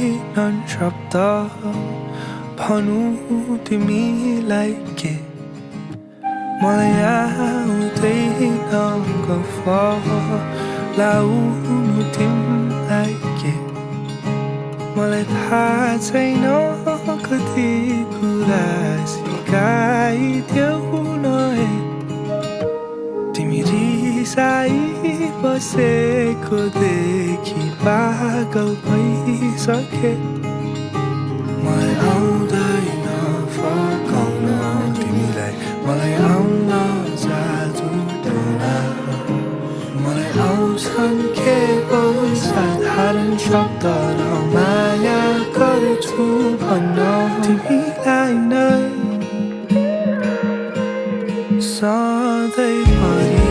सकिनन् शब्द भनु तिमीलाई के मलाई आउँदैन गफ लाउनु तिमीलाई के मलाई थाहा छैन कति कुरा सिकाइदेऊ न तिमी रिसाइ बसेको देखि पागल भइसके मलाई आउँदैन फकाउन तिमीलाई मलाई आउन जादु टोना मलाई आउँछन् केवल साधारण शब्द र माया गर्छु भन्न तिमीलाई नै सधैँभरि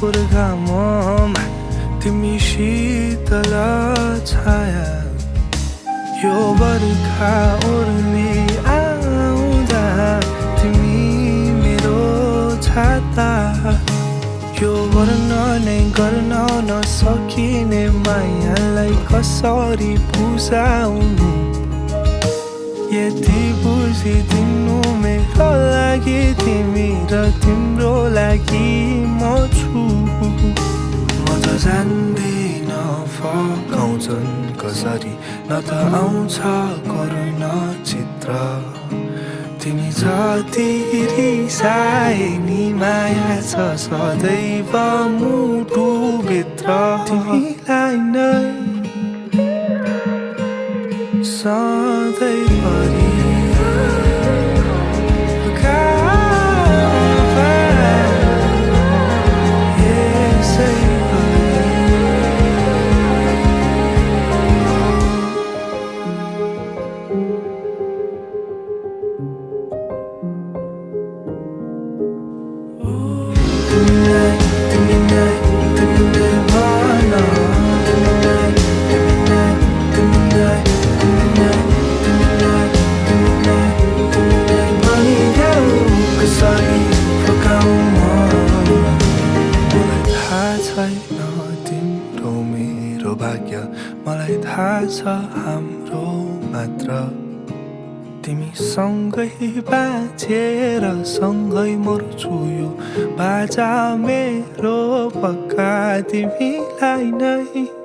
पुर्खाममा तिमी शीतल छाया यो बर्खा ओर्ली आउँदा तिमी मेरो छाता यो वर्णनै गर्न नसकिने मायालाई कसरी बुझाउनु यति बुझिदिनु मेरो लागि तिमी र तिम्रो लागि म छु म त जान्दिन फकाउँछन् कसरी न त आउँछ करुण चित्र तिमी जति रिसाए नि माया छ सदैव मुटुभित्र तिमीलाई नै सधैँभरि तिम्रो मेरो भाग्य मलाई थाहा छ हाम्रो मात्र तिमी सँगै बाँचेर सँगै मर्छु यो बाजा मेरो पक्का तिमीलाई नै